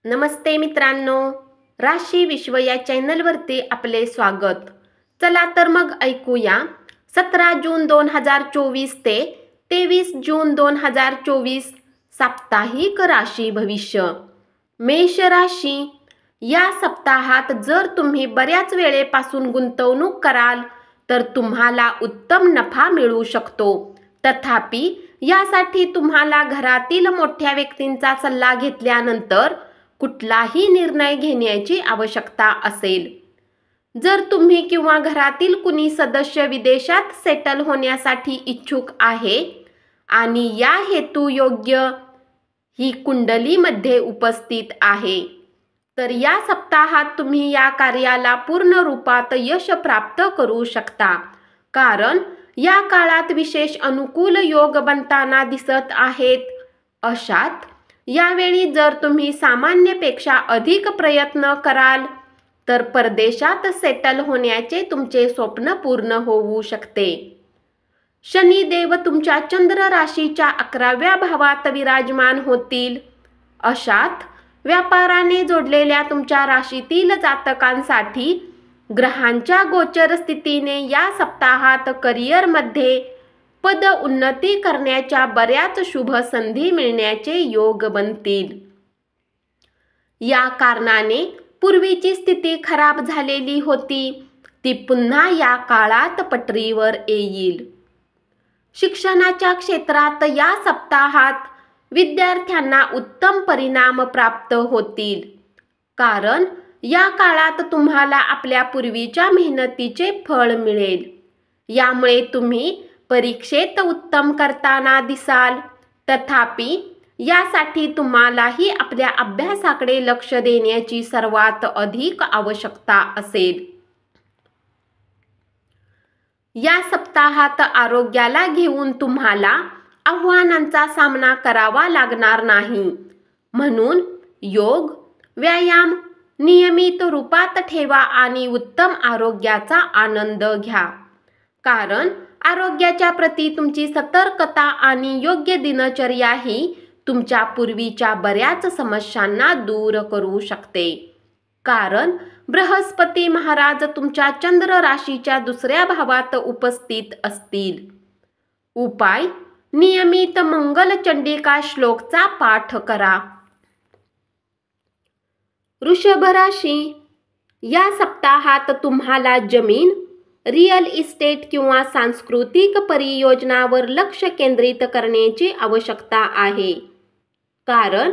नमस्ते मित्रांनो, राशी विश्व या चॅनलवरती आपले स्वागत. चला तर मग ऐकूया 17 जून 2024 ते 23 जून 2024 साप्ताहिक राशी भविष्य. मेष राशी. या सप्ताहात जर तुम्ही बऱ्याच वेळेपासून गुंतवणूक कराल तर तुम्हाला उत्तम नफा मिळू शकतो. तथापि यासाठी तुम्हाला घरातील मोठ्या व्यक्तींचा सल्ला घेतल्यानंतर कुठलाही निर्णय घेण्याची आवश्यकता असेल. जर तुम्ही किंवा घरातील कुणी सदस्य विदेशात सेटल होण्यासाठी इच्छुक आहे आणि या हेतू योग्य ही कुंडलीमध्ये उपस्थित आहे, तर या सप्ताहात तुम्ही या कार्याला पूर्ण रूपात यश प्राप्त करू शकता. कारण या काळात विशेष अनुकूल योग बनताना दिसत आहेत. अशात यावेळी जर तुम्ही सामान्यपेक्षा अधिक प्रयत्न कराल तर परदेशात सेटल होण्याचे तुमचे स्वप्न पूर्ण होऊ शकते. शनिदेव तुमच्या चंद्र राशीच्या 11व्या भावात विराजमान होतील. अशात व्यापाराने जोडलेल्या तुमच्या राशीतील जातकांसाठी ग्रहांच्या गोचर स्थितीने या सप्ताहात करिअरमध्ये पद उन्नती करण्याच्या बऱ्याच शुभ संधी मिळण्याचे योग बनतील. या कारणाने पूर्वीची स्थिती खराब झालेली होती ती पुन्हा या काळात पटरीवर येईल. शिक्षणाच्या क्षेत्रात या सप्ताहात विद्यार्थ्यांना उत्तम परिणाम प्राप्त होतील. कारण या काळात तुम्हाला आपल्या पूर्वीच्या मेहनतीचे फळ मिळेल. यामुळे तुम्ही परीक्षेत उत्तम करताना दिसाल. तथापि यासाठी तुम्हालाही आपल्या अभ्यासाकडे लक्ष देण्याची सर्वात अधिक आवश्यकता असेल. या सप्ताहात आरोग्याला घेऊन तुम्हाला आव्हानांचा सामना करावा लागणार नाही. म्हणून योग, व्यायाम नियमित रूपात ठेवा आणि उत्तम आरोग्याचा आनंद घ्या. कारण आरोग्याच्या प्रती तुमची सतर्कता आणि योग्य दिनचर्या ही तुमच्या पूर्वीच्या बऱ्याच समस्यांना दूर करू शकते. कारण बृहस्पती महाराज तुमच्या चंद्र राशीच्या 2ऱ्या भावात उपस्थित असतील. उपाय: नियमित मंगल चंडिका श्लोकचा पाठ करा. वृषभ राशी. या सप्ताहात तुम्हाला जमीन, रिअल इस्टेट किंवा सांस्कृतिक परियोजनावर लक्ष केंद्रित करण्याची आवश्यकता आहे. कारण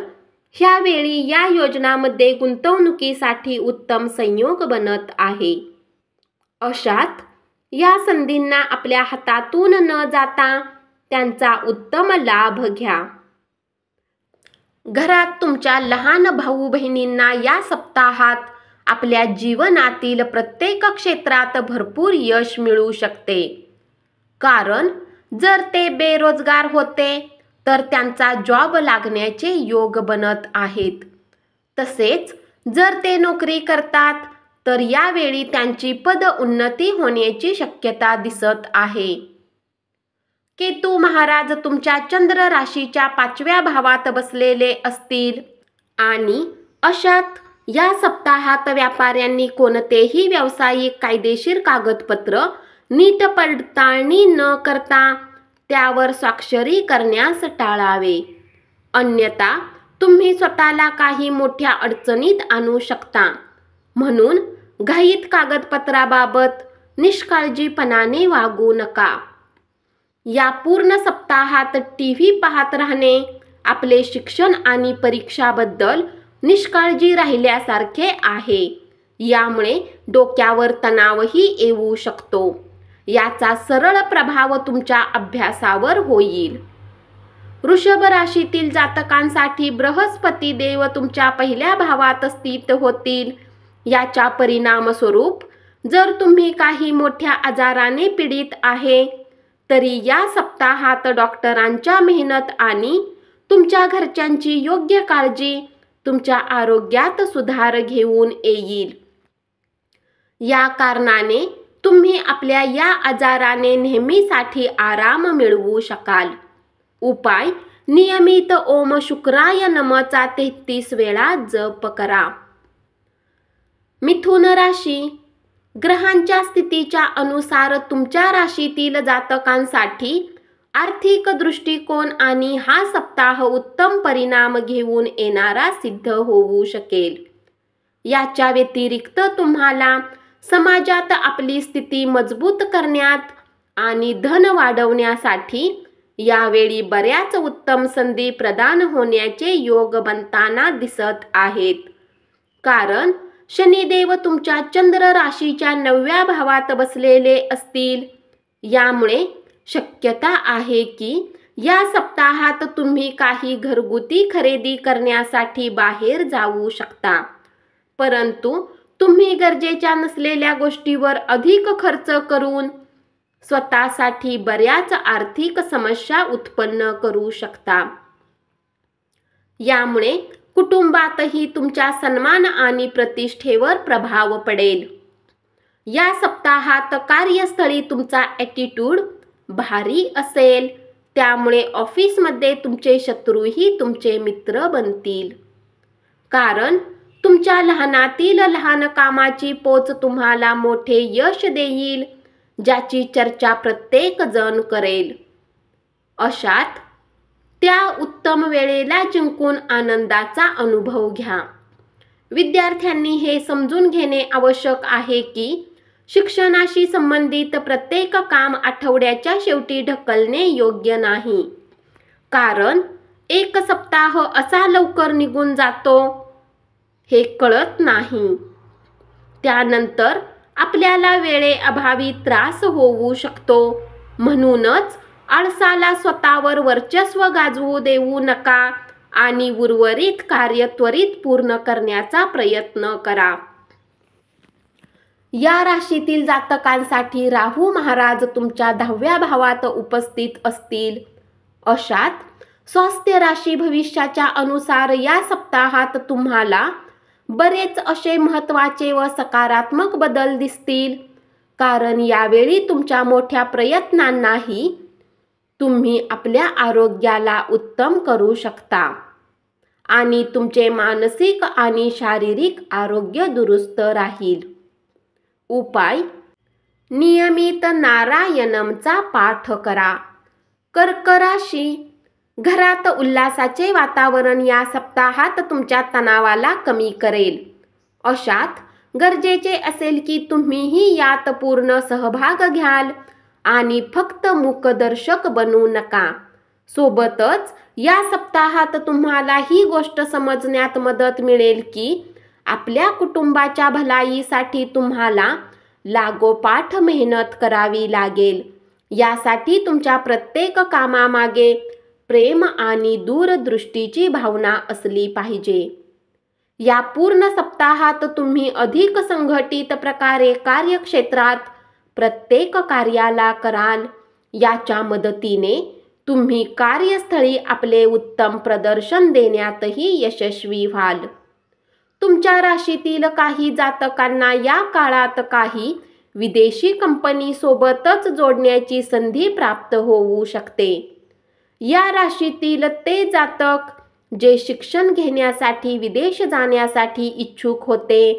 ह्यावेळी या योजनांमध्ये गुंतवणुकीसाठी उत्तम संयोग बनत आहे. अशात या संधींना आपल्या हातातून न जाता त्यांचा उत्तम लाभ घ्या. घरात तुमच्या लहान भाऊ बहिणींना या सप्ताहात आपल्या जीवनातील प्रत्येक क्षेत्रात भरपूर यश मिळू शकते. कारण जर ते बेरोजगार होते तर त्यांचा जॉब लागण्याचे योग बनत आहेत. तसेच जर ते नोकरी करतात तर यावेळी त्यांची पद उन्नती होण्याची शक्यता दिसत आहे. केतू महाराज तुमच्या चंद्र राशीच्या 5व्या भावात बसलेले असतील आणि अशात या सप्ताहात व्यापाऱ्यांनी कोणतेही व्यावसायिक कायदेशीर कागदपत्र नीट पडताळणी न करता त्यावर स्वाक्षरी करण्यास टाळावे. अन्यथा तुम्ही स्वतःला काही मोठ्या अडचणीत आणू शकता. म्हणून घाईत कागदपत्राबाबत निष्काळजीपणाने वागू नका. या पूर्ण सप्ताहात टीव्ही पाहत राहणे आपले शिक्षण आणि परीक्षाबद्दल निष्काळजी राहिल्यासारखे आहे. यामुळे डोक्यावर तणावही येऊ शकतो. याचा सरळ प्रभाव तुमच्या अभ्यासावर होईल. वृषभ राशीतील जातकांसाठी बृहस्पती देव तुमच्या 1ल्या भावात स्थित होतील. याच्या परिणामस्वरूप जर तुम्ही काही मोठ्या आजाराने पीडित आहे तरी या सप्ताहात डॉक्टरांच्या मेहनत आणि तुमच्या घरच्यांची योग्य काळजी तुमच्या आरोग्यात सुधार घेऊन येईल. या कारणाने तुम्ही आपल्या या आजाराने नेहमीसाठी आराम मिळवू शकाल. उपाय: नियमित ओम शुक्राय नमचा 33 वेळा जप करा. मिथुन राशी. ग्रहांच्या स्थितीच्या अनुसार तुमच्या राशीतील जातकांसाठी आर्थिक दृष्टिकोन आणि हा सप्ताह उत्तम परिणाम घेऊन येणारा सिद्ध होऊ शकेल. याच्या व्यतिरिक्त तुम्हाला समाजात आपली स्थिती मजबूत करण्यात आणि धन वाढवण्यासाठी यावेळी बऱ्याच उत्तम संधी प्रदान होण्याचे योग बनताना दिसत आहेत. कारण शनिदेव तुमच्या चंद्र राशीच्या 9व्या भावात बसलेले असतील. यामुळे शक्यता आहे की या सप्ताहात तुम्ही काही घरगुती खरेदी करण्यासाठी बाहेर जाऊ शकता. परंतु तुम्ही गरजेच्या नसलेल्या गोष्टीवर अधिक खर्च करून स्वतःसाठी बऱ्याच आर्थिक समस्या उत्पन्न करू शकता. यामुळे कुटुंबातही तुमच्या सन्मान आणि प्रतिष्ठेवर प्रभाव पडेल. या सप्ताहात कार्यस्थळी तुमचा ॲटिट्यूड भारी असेल. त्यामुळे ऑफिसमध्ये तुमचे शत्रूही तुमचे मित्र बनतील. कारण तुमच्या लहानातील लहान कामाची पोच तुम्हाला मोठे यश देईल, ज्याची चर्चा प्रत्येक जण करेल. अशात त्या उत्तम वेळेला जिंकून आनंदाचा अनुभव घ्या. विद्यार्थ्यांनी हे समजून घेणे आवश्यक आहे की शिक्षणाशी संबंधित प्रत्येक काम आठवड्याच्या शेवटी ढकलणे योग्य नाही. कारण एक सप्ताह असा लवकर निघून जातो हे कळत नाही. त्यानंतर आपल्याला वेळेअभावी त्रास होऊ शकतो. म्हणूनच आळसाला स्वतःवर वर्चस्व गाजवू देऊ नका आणि उर्वरित कार्य त्वरित पूर्ण करण्याचा प्रयत्न करा. या राशीतील जातकांसाठी राहू महाराज तुमच्या 10व्या भावात उपस्थित असतील. अशात स्वास्थ्य राशी भविष्याच्या अनुसार या सप्ताहात तुम्हाला बरेच असे महत्त्वाचे व सकारात्मक बदल दिसतील. कारण यावेळी तुमच्या मोठ्या प्रयत्नांनाही तुम्ही आपल्या आरोग्याला उत्तम करू शकता आणि तुमचे मानसिक आणि शारीरिक आरोग्य दुरुस्त राहील. उपाय: नियमित नारायणमचा पाठ करा. कर्क राशी. घरात उल्हासाचे वातावरण या सप्ताहात तुमच्या तणावाला कमी करेल. अशात गरजेचे असेल की तुम्हीही यात पूर्ण सहभाग घ्याल आणि फक्त मूकदर्शक बनू नका. सोबतच या सप्ताहात तुम्हाला ही गोष्ट समजण्यात मदत मिळेल की आपल्या कुटुंबाच्या भलाईसाठी तुम्हाला लागोपाठ मेहनत करावी लागेल. यासाठी तुमच्या प्रत्येक कामामागे प्रेम आणि दूरदृष्टीची भावना असली पाहिजे. या पूर्ण सप्ताहात तुम्ही अधिक संघटित प्रकारे कार्यक्षेत्रात प्रत्येक कार्याला कराल. याच्या मदतीने तुम्ही कार्यस्थळी आपले उत्तम प्रदर्शन देण्यातही यशस्वी व्हाल. तुमच्या राशीतील काही जातकांना या काळात काही विदेशी कंपनीसोबतच जोडण्याची संधी प्राप्त होऊ शकते. या राशीतील ते जातक जे शिक्षण घेण्यासाठी विदेश जाण्यासाठी इच्छुक होते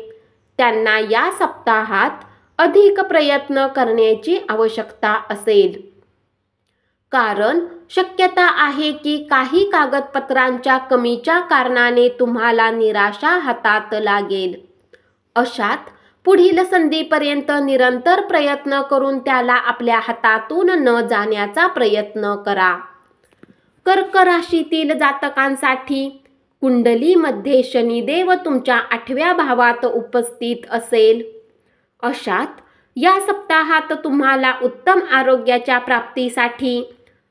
त्यांना या सप्ताहात अधिक प्रयत्न करण्याची आवश्यकता असेल. कारण शक्यता आहे की काही कागदपत्रांच्या कमीच्या कारणाने तुम्हाला निराशा हातात लागेल. अशात पुढील संधीपर्यंत निरंतर प्रयत्न करून त्याला आपल्या हातातून न जाण्याचा प्रयत्न करा. कर्क राशीतील जातकांसाठी कुंडलीमध्ये शनिदेव तुमच्या 8व्या भावात उपस्थित असेल. अशात या सप्ताहात तुम्हाला उत्तम आरोग्याच्या प्राप्तीसाठी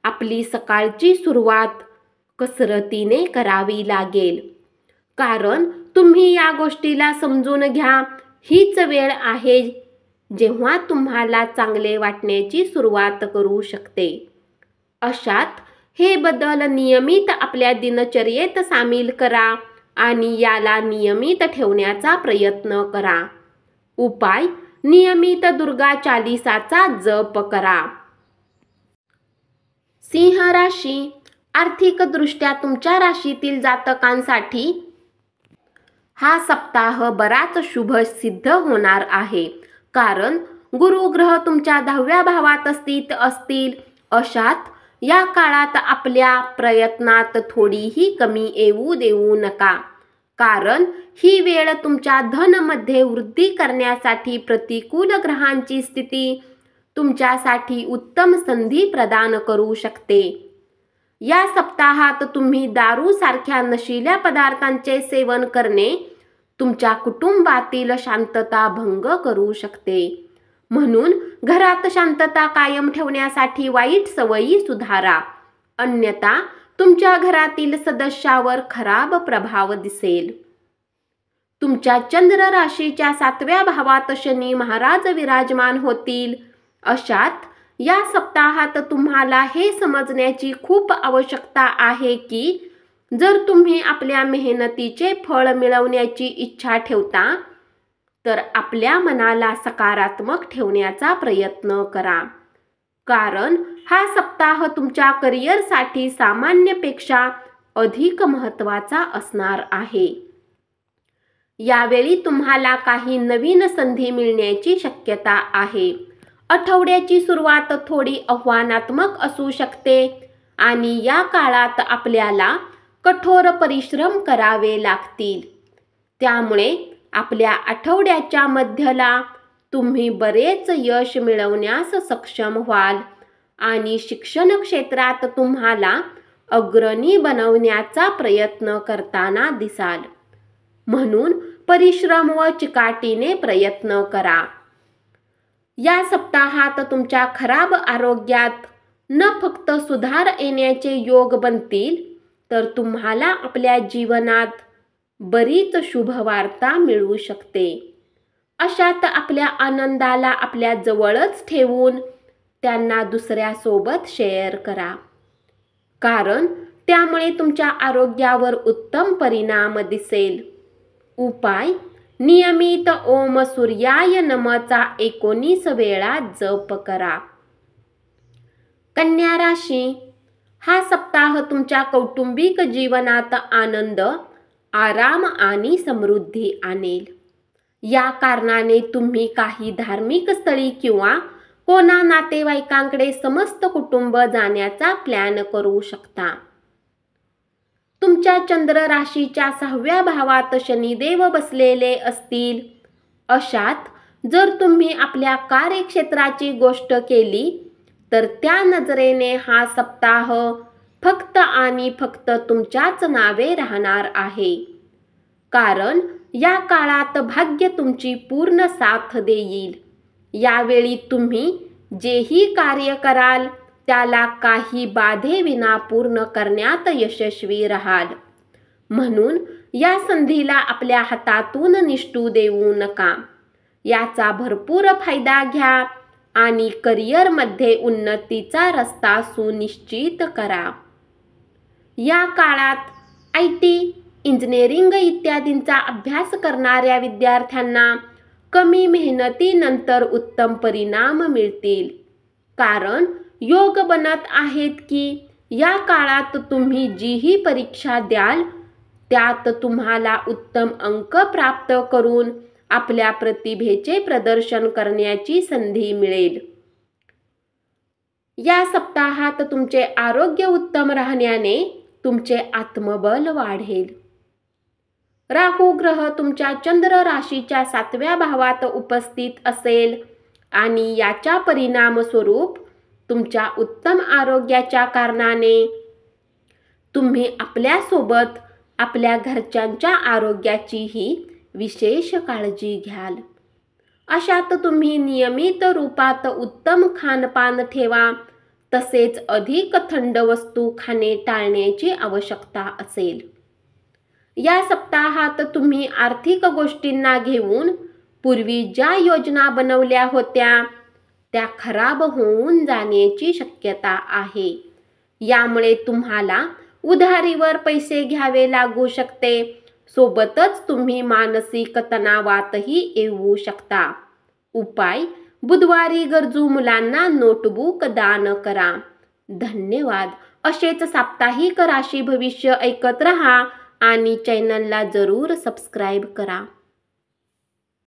आपली सकाळची सुरुवात कसरतीने करावी लागेल. कारण तुम्ही या गोष्टीला समजून घ्या, हीच वेळ आहे जेव्हा तुम्हाला चांगले वाटण्याची सुरुवात करू शकते. अशात हे बदल नियमित आपल्या दिनचर्येत सामील करा आणि याला नियमित ठेवण्याचा प्रयत्न करा. उपाय: नियमित दुर्गा चालीसाचा जप करा. सिंह राशी. आर्थिकदृष्ट्या तुमच्या राशीतील जातकांसाठी हा सप्ताह बराच शुभ सिद्ध होणार आहे, कारण गुरु ग्रह तुमच्या 10व्या भावात स्थित असतील. अशात या काळात आपल्या प्रयत्नात थोडीही कमी येऊ देऊ नका, कारण ही वेळ तुमच्या धनमध्ये वृद्धी करण्यासाठी प्रतिकूल ग्रहांची स्थिती तुमच्यासाठी उत्तम संधी प्रदान करू शकते. या सप्ताहात तुम्ही दारू सारख्या नशिल्या पदार्थांचे सेवन करणे तुमच्या कुटुंबातील शांतता भंग करू शकते. म्हणून घरात शांतता कायम ठेवण्यासाठी वाईट सवयी सुधारा, अन्यथा तुमच्या घरातील सदस्यावर खराब प्रभाव दिसेल. तुमच्या चंद्र राशीच्या 7व्या भावात शनी महाराज विराजमान होतील. अशात या सप्ताहात तुम्हाला हे समजण्याची खूप आवश्यकता आहे की जर तुम्ही आपल्या मेहनतीचे फळ मिळवण्याची इच्छा ठेवता तर आपल्या मनाला सकारात्मक ठेवण्याचा प्रयत्न करा, कारण हा सप्ताह तुमच्या करिअरसाठी सामान्यपेक्षा अधिक महत्त्वाचा असणार आहे. यावेळी तुम्हाला काही नवीन संधी मिळण्याची शक्यता आहे. आठवड्याची सुरुवात थोडी आव्हानात्मक असू शकते आणि या काळात आपल्याला कठोर परिश्रम करावे लागतील. त्यामुळे आपल्या आठवड्याच्या मध्याला तुम्ही बरेच यश मिळवण्यास सक्षम व्हाल आणि शिक्षण क्षेत्रात तुम्हाला अग्रणी बनवण्याचा प्रयत्न करताना दिसाल. म्हणून परिश्रम व चिकाटीने प्रयत्न करा. या सप्ताहात तुमच्या खराब आरोग्यात न फक्त सुधार येण्याचे योग बनतील, तर तुम्हाला आपल्या जीवनात बरीच शुभवार्ता मिळू शकते. अशात आपल्या आनंदाला आपल्या जवळच ठेवून त्यांना दुसऱ्यासोबत शेअर करा, कारण त्यामुळे तुमच्या आरोग्यावर उत्तम परिणाम दिसेल. उपाय: नियमित ओम सूर्याय नमःचा 19 वेळा जप करा. कन्या राशी, हा सप्ताह तुमच्या कौटुंबिक जीवनात आनंद, आराम आणि समृद्धी आणेल. या कारणाने तुम्ही काही धार्मिक स्थळी किंवा कोणा नातेवाईकांकडे समस्त कुटुंब जाण्याचा प्लॅन करू शकता. तुमच्या चंद्र राशीच्या 6व्या भावात शनिदेव बसलेले असतील. अशात जर तुम्ही आपल्या कार्यक्षेत्राची गोष्ट केली तर त्या नजरेने हा सप्ताह फक्त आणि फक्त तुमच्याच नावे राहणार आहे, कारण या काळात भाग्य तुमची पूर्ण साथ देईल. यावेळी तुम्ही जेही कार्य कराल त्याला काही बाधेविना पूर्ण करण्यात यशस्वी राहाल. म्हणून या संधीला आपल्या हातातून निसटू देऊ नका. याचा भरपूर फायदा घ्या आणि करिअरमध्ये उन्नतीचा रस्ता सुनिश्चित करा. या काळात IT, इंजिनिअरिंग इत्यादींचा अभ्यास करणाऱ्या विद्यार्थ्यांना कमी मेहनतीनंतर उत्तम परिणाम मिळतील, कारण योग बनत आहेत की या काळात तुम्ही जीही परीक्षा द्याल त्यात तुम्हाला उत्तम अंक प्राप्त करून आपल्या प्रतिभेचे प्रदर्शन करण्याची संधी मिळेल. या सप्ताहात तुमचे आरोग्य उत्तम राहण्याने तुमचे आत्मबल वाढेल. राहू ग्रह तुमच्या चंद्र राशीच्या 7व्या भावात उपस्थित असेल आणि याच्या परिणाम स्वरूप तुमच्या उत्तम आरोग्याच्या कारणाने तुम्ही आपल्यासोबत आपल्या घरच्यांच्या आरोग्याचीही विशेष काळजी घ्याल. अशात तुम्ही नियमित रूपात उत्तम खानपान ठेवा, तसेच अधिक थंड वस्तू खाणे टाळण्याची आवश्यकता असेल. या सप्ताहात तुम्ही आर्थिक गोष्टींना घेऊन पूर्वी ज्या योजना बनवल्या होत्या त्या खराब होऊन जाण्याची शक्यता आहे. यामुळे तुम्हाला उधारीवर पैसे घ्यावे लागू शकते. सोबतच तुम्ही मानसिक तणावातही येऊ शकता. उपाय: बुधवारी गरजू मुलांना नोटबुक दान करा. धन्यवाद. असेच साप्ताहिक राशी भविष्य ऐकत रहा आणि चॅनलला जरूर सबस्क्राईब करा.